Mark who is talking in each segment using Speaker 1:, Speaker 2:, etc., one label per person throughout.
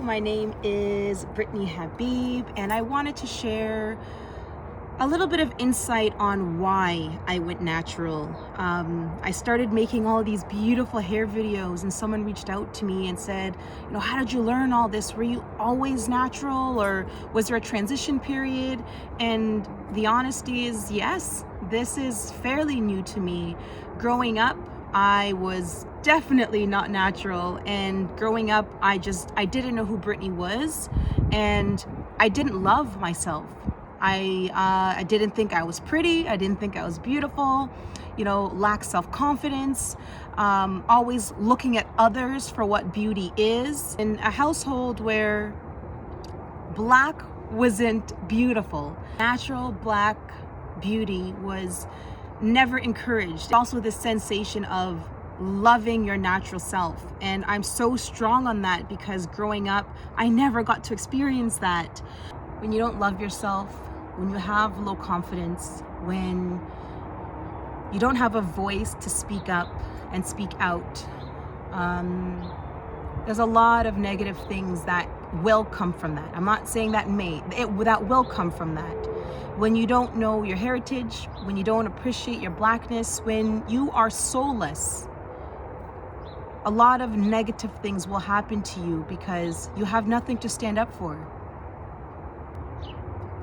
Speaker 1: my name is Brittnee Habib, and I wanted to share a little bit of insight on why I went natural. I started making all these beautiful hair videos, and someone reached out to me and said, how did you learn all this? Were you always natural, or was there a transition period? And the honesty is, yes, this is fairly new to me. Growing up, I was definitely not natural, and growing up I didn't know who Brittnee was, and I didn't love myself. I didn't think I was pretty. I didn't think I was beautiful, lack self-confidence, always looking at others for what beauty is. In a household where black wasn't beautiful, natural black beauty was never encouraged. Also the sensation of loving your natural self, and I'm so strong on that because growing up I never got to experience that. When you don't love yourself, when you have low confidence, when you don't have a voice to speak up and speak out, there's a lot of negative things that will come from that. I'm not saying that that will come from that. When you don't know your heritage, when you don't appreciate your blackness, when you are soulless, a lot of negative things will happen to you because you have nothing to stand up for.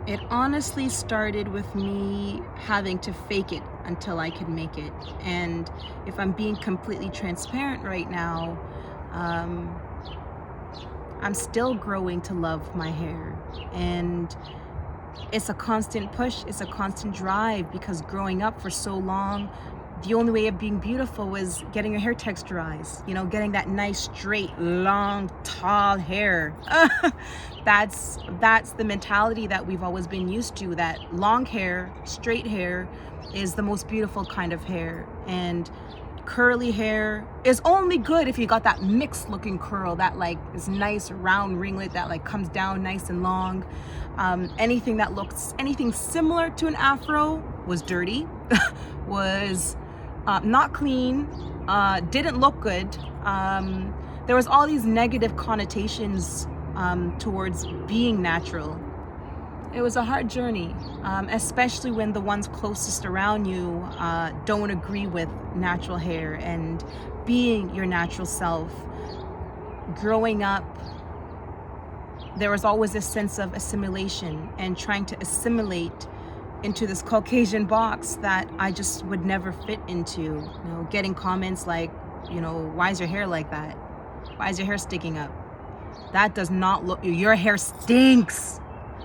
Speaker 1: It honestly started with me having to fake it until I could make it. And if I'm being completely transparent right now, I'm still growing to love my hair. And it's a constant push, it's a constant drive, because growing up for so long, the only way of being beautiful was getting your hair texturized, getting that nice, straight, long, tall hair. That's the mentality that we've always been used to, that long hair, straight hair is the most beautiful kind of hair. And curly hair is only good if you got that mixed looking curl, that is nice round ringlet that comes down nice and long. Anything that looks anything similar to an afro was dirty, was not clean, didn't look good. There was all these negative connotations towards being natural. It was a hard journey, especially when the ones closest around you don't agree with natural hair and being your natural self. Growing up, there was always a sense of assimilation and trying to assimilate into this Caucasian box that I just would never fit into. Getting comments like, why is your hair like that? Why is your hair sticking up? That does not look, your hair stinks.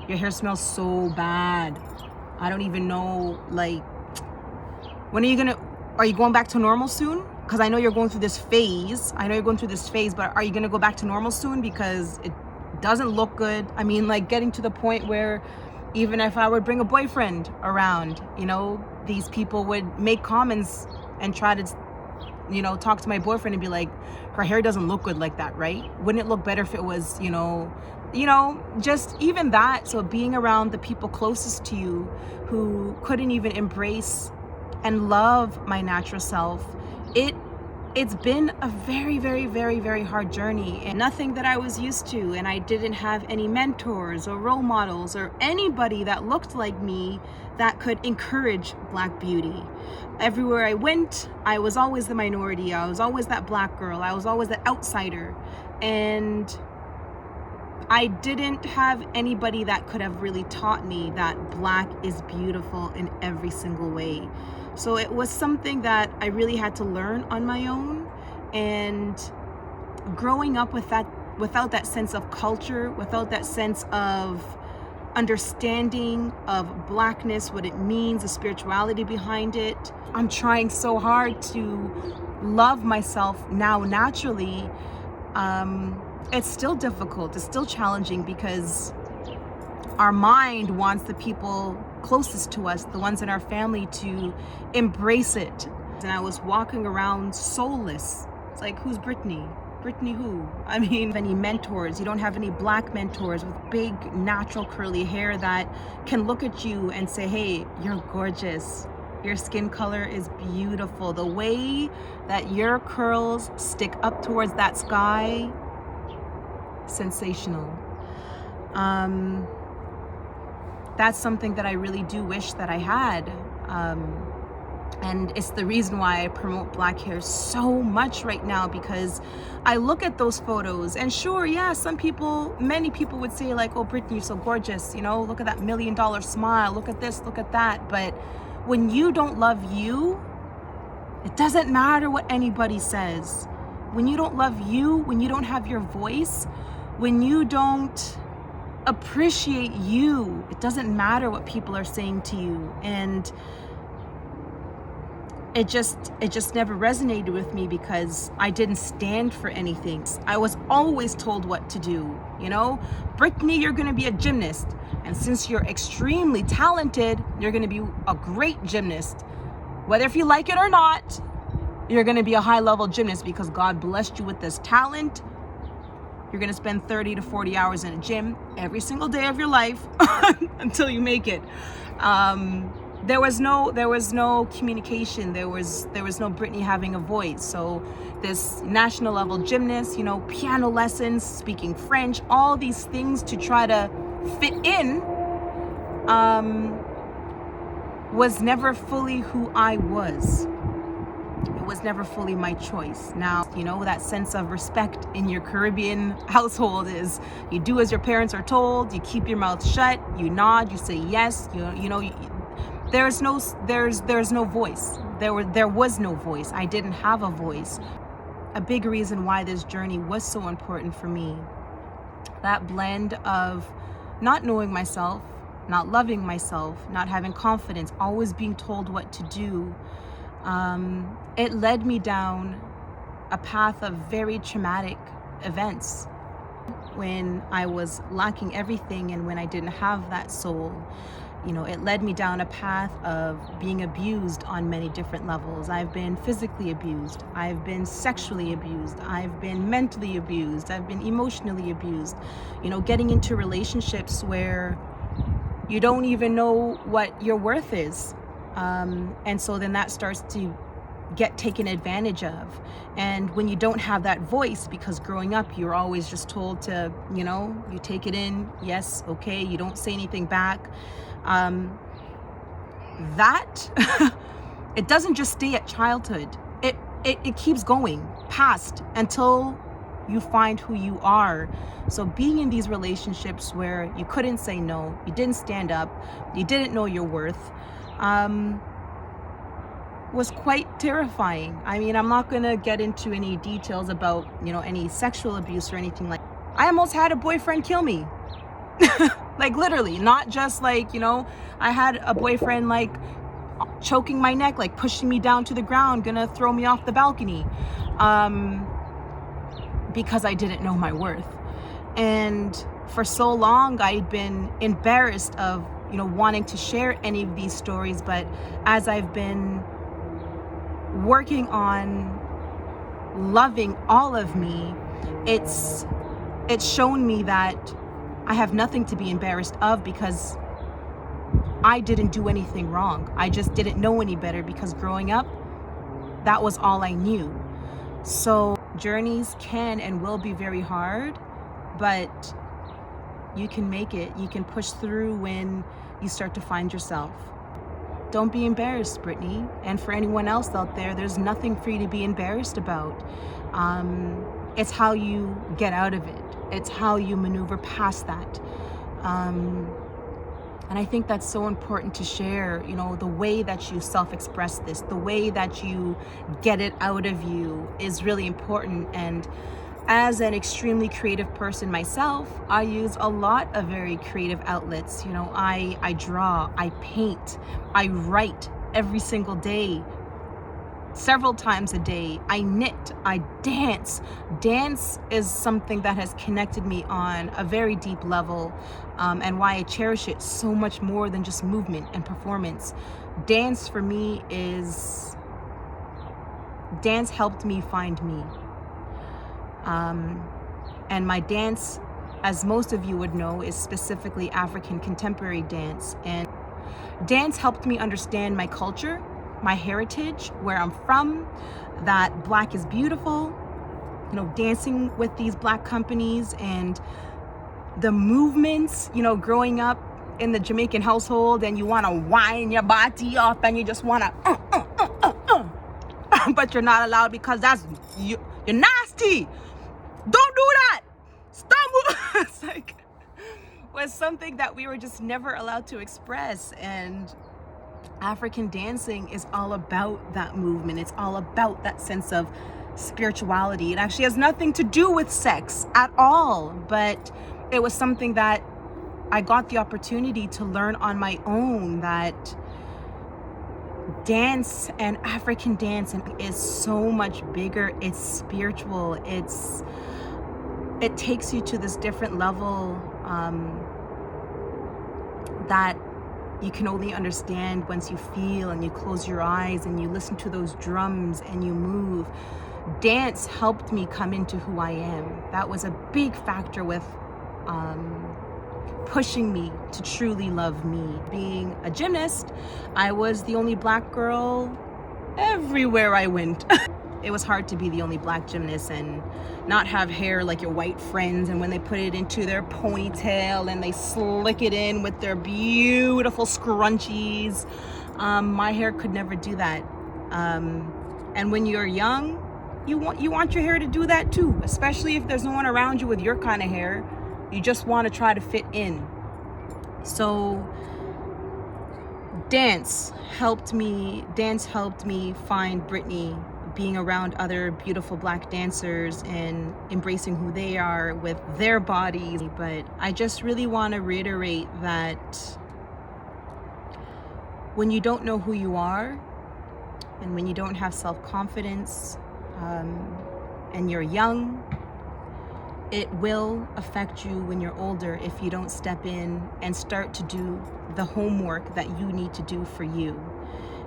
Speaker 1: Your hair smells so bad. I don't even know, when are you going back to normal soon? Because I know you're going through this phase. But are you gonna go back to normal soon? Because it doesn't look good. I mean, getting to the point where even if I would bring a boyfriend around, these people would make comments and try to, talk to my boyfriend and be like, her hair doesn't look good like that, right? Wouldn't it look better if it was, just even that. So being around the people closest to you who couldn't even embrace and love my natural self, it's been a very, very, very, very hard journey, and nothing that I was used to. And I didn't have any mentors or role models or anybody that looked like me that could encourage black beauty. Everywhere I went, I was always the minority. I was always that black girl. I was always the outsider. And I didn't have anybody that could have really taught me that black is beautiful in every single way. So it was something that I really had to learn on my own. And growing up without that sense of culture, without that sense of understanding of blackness, what it means, the spirituality behind it, I'm trying so hard to love myself now naturally. It's still difficult, it's still challenging, because our mind wants the people closest to us, the ones in our family, to embrace it. And I was walking around soulless. It's like, who's Brittnee? Brittnee who? I mean, any mentors? You don't have any black mentors with big natural curly hair that can look at you and say, hey, you're gorgeous. Your skin color is beautiful. The way that your curls stick up towards that sky, sensational. That's something that I really do wish that I had. And it's the reason why I promote black hair so much right now, because I look at those photos and sure, yeah, many people would say like, oh, Brittnee, you're so gorgeous, you know, look at that $1 million smile, look at this, look at that. But when you don't love you, it doesn't matter what anybody says. When you don't love you, when you don't have your voice, when you don't appreciate you, it doesn't matter what people are saying to you. And it just never resonated with me because I didn't stand for anything. I was always told what to do, you know? Brittnee, you're gonna be a gymnast. And since you're extremely talented, you're gonna be a great gymnast. Whether if you like it or not, you're gonna be a high-level gymnast because God blessed you with this talent. You're gonna spend 30 to 40 hours in a gym every single day of your life until you make it. There was no communication. There was no Brittnee having a voice. So this national level gymnast, you know, piano lessons, speaking French, all these things to try to fit in, was never fully who I was. It was never fully my choice. Now, you know, that sense of respect in your Caribbean household is you do as your parents are told, you keep your mouth shut, you nod, you say yes, you know, there's no voice. There was no voice. I didn't have a voice. A big reason why this journey was so important for me, that blend of not knowing myself, not loving myself, not having confidence, always being told what to do, it led me down a path of very traumatic events when I was lacking everything and when I didn't have that soul. You know, it led me down a path of being abused on many different levels. I've been physically abused. I've been sexually abused. I've been mentally abused. I've been emotionally abused. You know, getting into relationships where you don't even know what your worth is. And so then that starts to get taken advantage of. And when you don't have that voice, because growing up you're always just told to, you know, you take it in, yes, okay, you don't say anything back. That it doesn't just stay at childhood. It keeps going past until you find who you are. So being in these relationships where you couldn't say no, you didn't stand up, you didn't know your worth, was quite terrifying. I mean, I'm not gonna get into any details about, you know, any sexual abuse or anything like that. I almost had a boyfriend kill me. Like literally, not just like, you know, I had a boyfriend like choking my neck, like pushing me down to the ground, gonna throw me off the balcony, because I didn't know my worth. And for so long I'd been embarrassed of, you know, wanting to share any of these stories. But as I've been working on loving all of me, it's shown me that I have nothing to be embarrassed of, because I didn't do anything wrong. I just didn't know any better, because growing up, that was all I knew. So journeys can and will be very hard, but you can make it. You can push through when you start to find yourself. Don't be embarrassed, Brittnee. And for anyone else out there, there's nothing for you to be embarrassed about. It's how you get out of it. It's how you maneuver past that. And I think that's so important to share, you know, the way that you self-express this, the way that you get it out of you is really important. And as an extremely creative person myself, I use a lot of very creative outlets. You know, I draw, I paint, I write every single day, several times a day. I knit, I dance. Dance is something that has connected me on a very deep level, and why I cherish it so much more than just movement and performance. Dance for me dance helped me find me. And my dance, as most of you would know, is specifically African contemporary dance. And dance helped me understand my culture, my heritage, where I'm from, that Black is beautiful, dancing with these black companies and the movements, growing up in the Jamaican household, and you want to wind your body up and you just want to but you're not allowed because you're nasty. Don't do that. Stop moving. It's like, was something that we were just never allowed to express. And African dancing is all about that movement. It's all about that sense of spirituality. It actually has nothing to do with sex at all, but it was something that I got the opportunity to learn on my own, that dance and African dance is so much bigger. It's spiritual. It takes you to this different level that you can only understand once you feel and you close your eyes and you listen to those drums and you move. Dance helped me come into who I am. That was a big factor with pushing me to truly love me. Being a gymnast, I was the only black girl everywhere I went. It was hard to be the only black gymnast and not have hair like your white friends, and when they put it into their ponytail and they slick it in with their beautiful scrunchies, my hair could never do that. And when you're young, you want your hair to do that too, especially if there's no one around you with your kind of hair. You just want to try to fit in. So dance helped me find Brittnee, being around other beautiful black dancers and embracing who they are with their bodies. But I just really want to reiterate that when you don't know who you are and when you don't have self-confidence and you're young, it will affect you when you're older if you don't step in and start to do the homework that you need to do for you.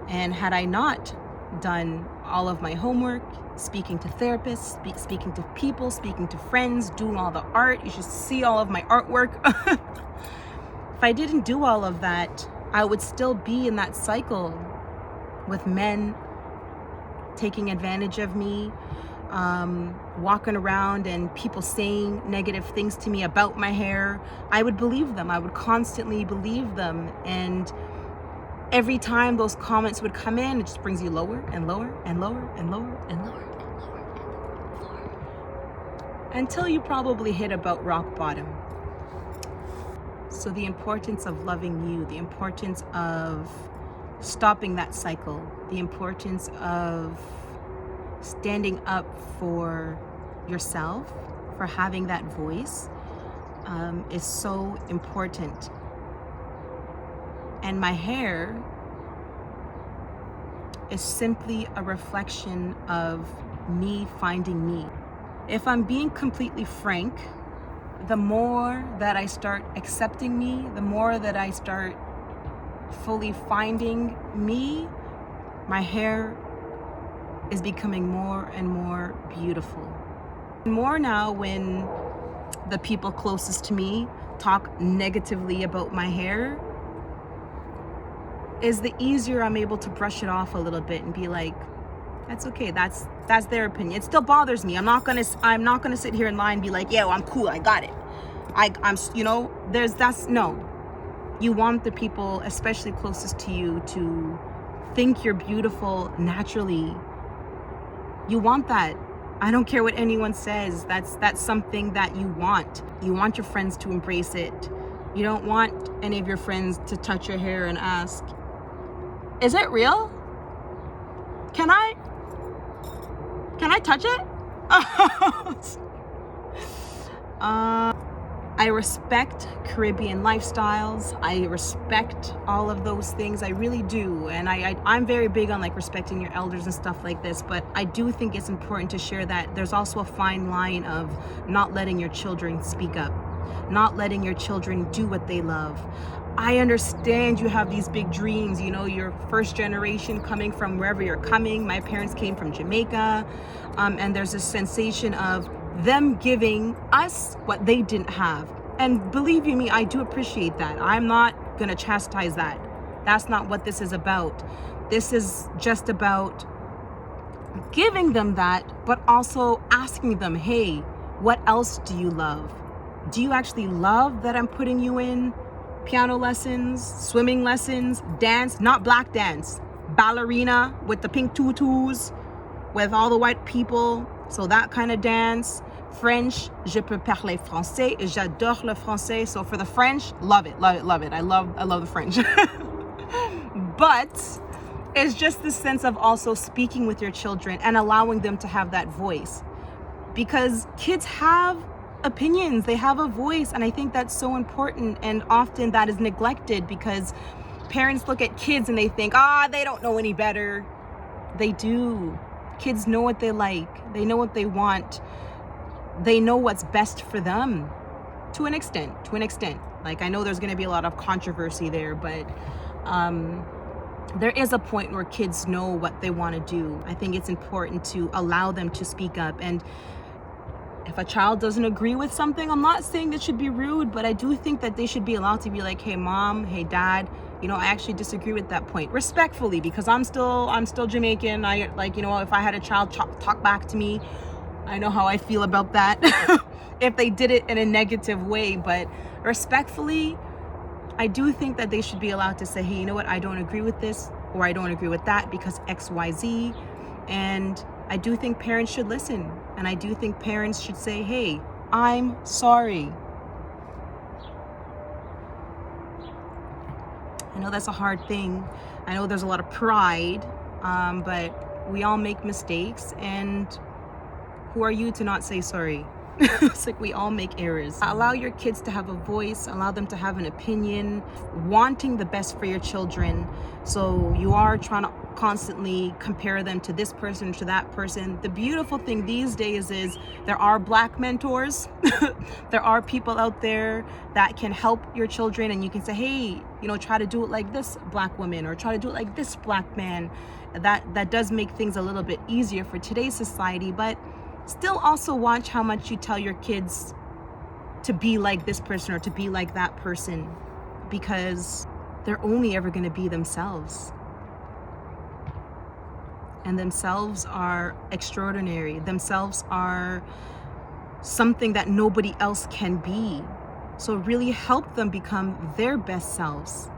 Speaker 1: And had I not done all of my homework, speaking to therapists, speaking to people, speaking to friends, doing all the art, you should see all of my artwork. If I didn't do all of that, I would still be in that cycle with men taking advantage of me, walking around and people saying negative things to me about my hair. I would believe them. I would constantly believe them. And every time those comments would come in, it just brings you lower and lower and lower and lower and lower and lower and lower until you probably hit about rock bottom. So the importance of loving you, the importance of stopping that cycle, the importance of standing up for yourself, for having that voice, is so important. And my hair is simply a reflection of me finding me. If I'm being completely frank, the more that I start accepting me, the more that I start fully finding me, my hair is becoming more and more beautiful. More now when the people closest to me talk negatively about my hair, is the easier I'm able to brush it off a little bit and be like, that's okay, that's their opinion. It still bothers me. I'm not gonna sit here and lie and be like, yeah, well, I'm cool, I got it. No. You want the people, especially closest to you, to think you're beautiful naturally. You want that. I don't care what anyone says. That's something that you want. You want your friends to embrace it. You don't want any of your friends to touch your hair and ask, is it real? Can I touch it? I respect Caribbean lifestyles. I respect all of those things. I really do. And I'm very big on like respecting your elders and stuff like this. But I do think it's important to share that there's also a fine line of not letting your children speak up, not letting your children do what they love. I understand you have these big dreams, you're first generation coming from wherever you're coming. My parents came from Jamaica, and there's a sensation of them giving us what they didn't have. And believe you me, I do appreciate that. I'm not gonna chastise that. That's not what this is about. This is just about giving them that, but also asking them, hey, what else do you love? Do you actually love that I'm putting you in piano lessons, swimming lessons, dance, not black dance, ballerina with the pink tutus, with all the white people, so that kind of dance. French, je peux parler français, j'adore le français. So for the French, love it, love it, love it. I love the French. But it's just the sense of also speaking with your children and allowing them to have that voice. Because kids have opinions, they have a voice, and I think that's so important, and often that is neglected because parents look at kids and they think, they don't know any better. They do. Kids know what they like, they know what they want, they know what's best for them to an extent. Like, I know there's going to be a lot of controversy there, but there is a point where kids know what they want to do. I think it's important to allow them to speak up. And if a child doesn't agree with something, I'm not saying it should be rude, but I do think that they should be allowed to be like, hey mom, hey dad, I actually disagree with that point, respectfully, because I'm still Jamaican. I like, if I had a child talk back to me, I know how I feel about that. If they did it in a negative way, but respectfully, I do think that they should be allowed to say, hey, you know what, I don't agree with this, or I don't agree with that because XYZ. And I do think parents should listen. And I do think parents should say, hey, I'm sorry. I know that's a hard thing. I know there's a lot of pride, but we all make mistakes, and who are you to not say sorry? It's like we all make errors. Allow your kids to have a voice, allow them to have an opinion, wanting the best for your children. So you are trying to constantly compare them to this person, to that person. The beautiful thing these days is there are black mentors. There are people out there that can help your children, and you can say, hey, try to do it like this black woman, or try to do it like this black man. That does make things a little bit easier for today's society, but still also watch how much you tell your kids to be like this person or to be like that person, because they're only ever going to be themselves. And themselves are extraordinary. Themselves are something that nobody else can be. So really help them become their best selves,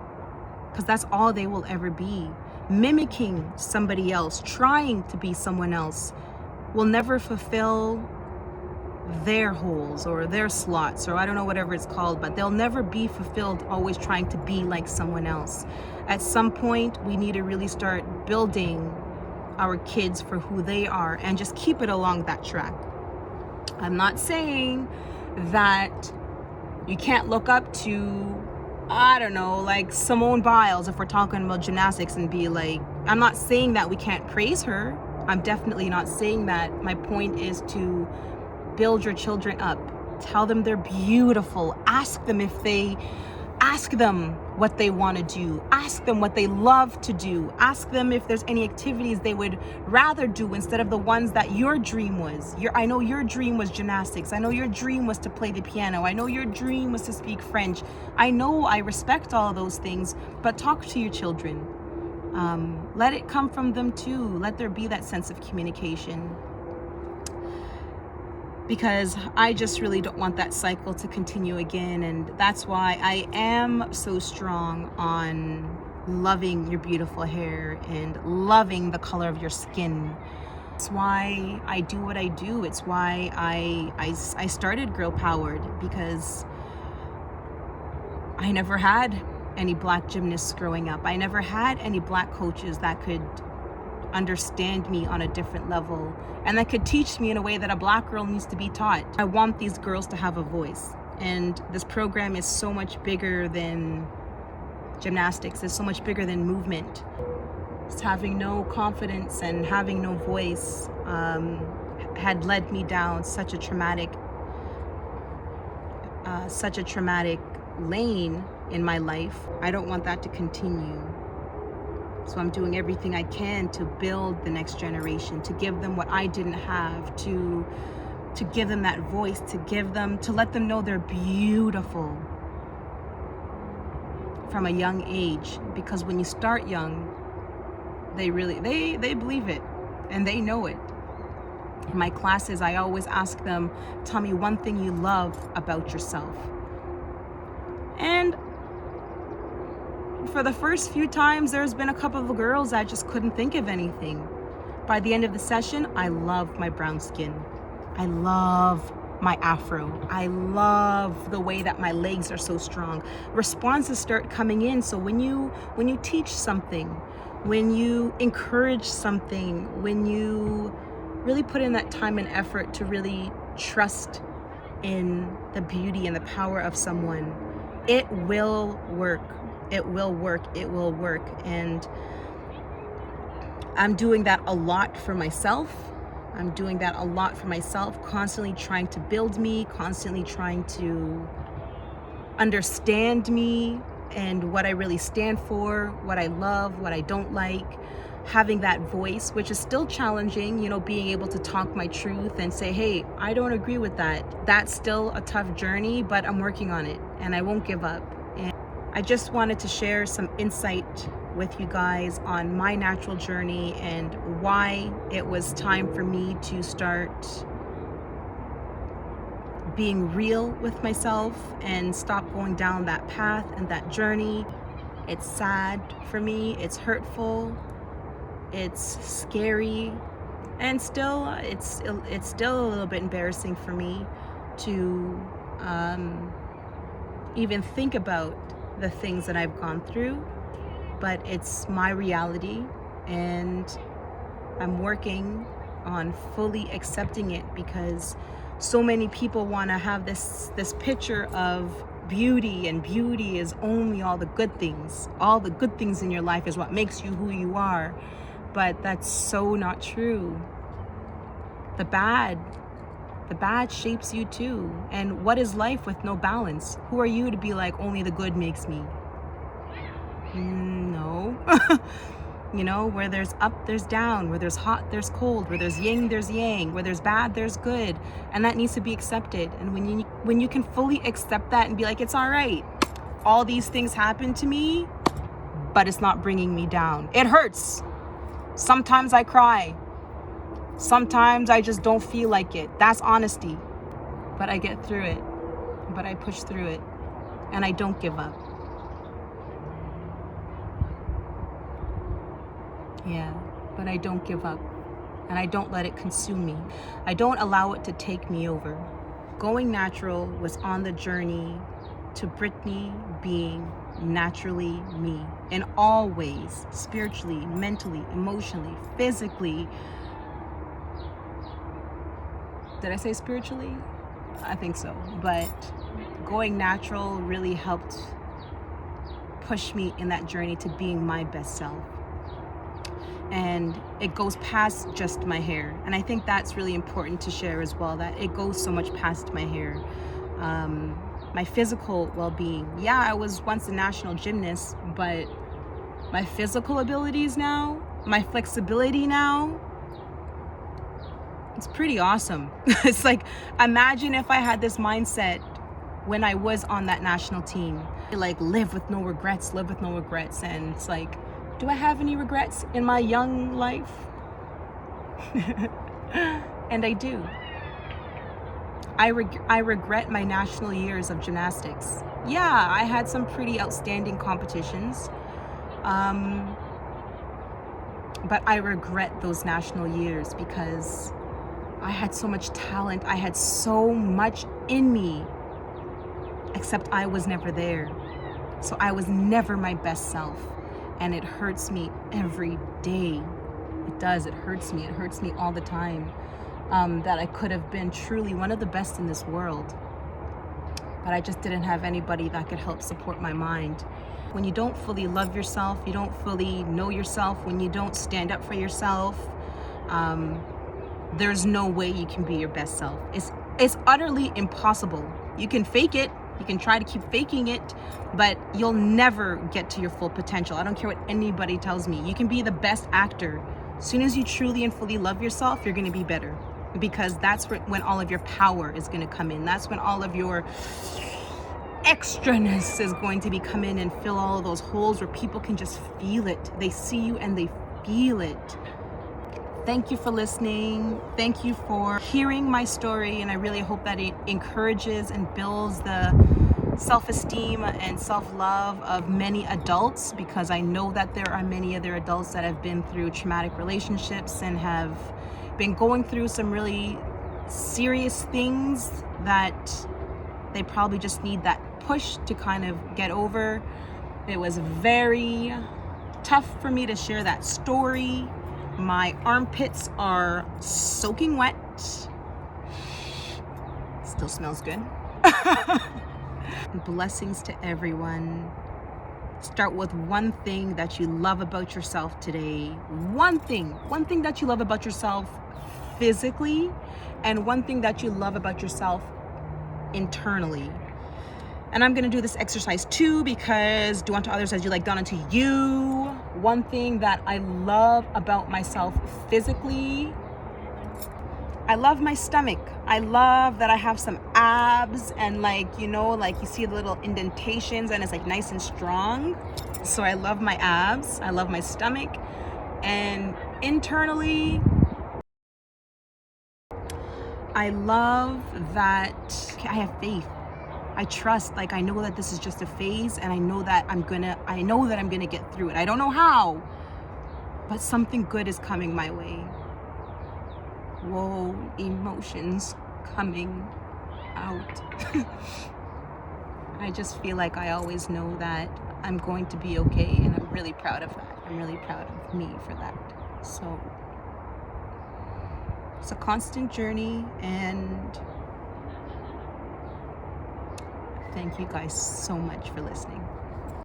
Speaker 1: because that's all they will ever be. Mimicking somebody else, trying to be someone else, will never fulfill their holes or their slots, or I don't know, whatever it's called, but they'll never be fulfilled always trying to be like someone else. At some point, we need to really start building our kids for who they are and just keep it along that track. I'm not saying that you can't look up to, I don't know, like Simone Biles, if we're talking about gymnastics, and be like, I'm not saying that we can't praise her. I'm definitely not saying that. My point is to build your children up. Tell them they're beautiful. Ask them what they want to do. Ask them what they love to do. Ask them if there's any activities they would rather do instead of the ones that your dream was. I know your dream was gymnastics. I know your dream was to play the piano. I know your dream was to speak French. I know, I respect all those things, but talk to your children. Let it come from them too. Let there be that sense of communication, because I just really don't want that cycle to continue again. And that's why I am so strong on loving your beautiful hair and loving the color of your skin. It's why I do what I do. It's why I started Girl Powered, because I never had any black gymnasts growing up. I never had any black coaches that could understand me on a different level and that could teach me in a way that a black girl needs to be taught. I want these girls to have a voice, and this program is so much bigger than gymnastics. It's so much bigger than movement. Just having no confidence and having no voice had led me down such a traumatic lane in my life. I don't want that to continue. So I'm doing everything I can to build the next generation, to give them what I didn't have, to give them that voice, to let them know they're beautiful from a young age. Because when you start young, they believe it. and they know it. In my classes, I always ask them, tell me one thing you love about yourself. And for the first few times, there's been a couple of girls that just couldn't think of anything. By the end of the session, I love my brown skin. I love my afro. I love the way that my legs are so strong. Responses start coming in. So when you teach something, when you encourage something, when you really put in that time and effort to really trust in the beauty and the power of someone, it will work. It will work. It will work. And I'm doing that a lot for myself. I'm doing that a lot for myself, constantly trying to build me, constantly trying to understand me and what I really stand for, what I love, what I don't like, having that voice, which is still challenging, you know, being able to talk my truth and say, hey, I don't agree with that. That's still a tough journey, but I'm working on it and I won't give up. And I just wanted to share some insight with you guys on my natural journey and why it was time for me to start being real with myself and stop going down that path and that journey. It's sad for me, it's hurtful, it's scary, and still it's still a little bit embarrassing for me to even think about the things that I've gone through. But it's my reality, and I'm working on fully accepting it, because so many people want to have this picture of beauty, and beauty is only all the good things. All the good things in your life is what makes you who you are. But that's so not true. The bad shapes you too. And what is life with no balance? Who are you to be like, only the good makes me? No. You know, where there's up, there's down, where there's hot, there's cold, where there's yin, there's yang, where there's bad, there's good, and that needs to be accepted. And when you can fully accept that and be like, it's all right, all these things happen to me, but it's not bringing me down. It hurts. Sometimes I cry. Sometimes I just don't feel like it. That's honesty. But I get through it. But I push through it, and I don't give up. Yeah, but I don't give up, and I don't let it consume me. I don't allow it to take me over. Going natural was on the journey to Brittnee being naturally me in all ways, spiritually, mentally, emotionally, physically. Did I say spiritually? I think so. But going natural really helped push me in that journey to being my best self. And it goes past just my hair. And I think that's really important to share as well, that it goes so much past my hair. My physical well-being. Yeah, I was once a national gymnast, but my physical abilities now, my flexibility now, it's pretty awesome. It's like, imagine if I had this mindset when I was on that national team. Like, live with no regrets. And it's like, do I have any regrets in my young life? And I do. I regret my national years of gymnastics. Yeah, I had some pretty outstanding competitions. But I regret those national years because I had so much talent. I had so much in me, except I was never there. So I was never my best self. And it hurts me every day. It does, it hurts me all the time. That I could have been truly one of the best in this world. But I just didn't have anybody that could help support my mind. When you don't fully love yourself, you don't fully know yourself, when you don't stand up for yourself, there's no way you can be your best self. It's utterly impossible. You can fake it, you can try to keep faking it, but you'll never get to your full potential. I don't care what anybody tells me. You can be the best actor. As soon as you truly and fully love yourself, you're gonna be better, because that's when all of your power is gonna come in. That's when all of your extraness is going to be come in and fill all of those holes where people can just feel it. They see you and they feel it. Thank you for listening. Thank you for hearing my story, and I really hope that it encourages and builds the self-esteem and self-love of many adults, because I know that there are many other adults that have been through traumatic relationships and have been going through some really serious things that they probably just need that push to kind of get over. It was very tough for me to share that story. My armpits are soaking wet. Still smells good. Blessings to everyone. Start with one thing that you love about yourself today. One thing that you love about yourself physically, and one thing that you love about yourself internally. And I'm gonna do this exercise too, because do unto others as you like done unto you. One thing that I love about myself physically, I love my stomach. I love that I have some abs, and like, you know, like you see the little indentations and it's like nice and strong. So I love my abs, I love my stomach. And internally, I love that I have faith. I trust, like I know that this is just a phase, and I know that I'm gonna get through it. I don't know how, but something good is coming my way. Whoa, emotions coming out. I just feel like I always know that I'm going to be okay, and I'm really proud of that. I'm really proud of me for that. So it's a constant journey, and thank you guys so much for listening.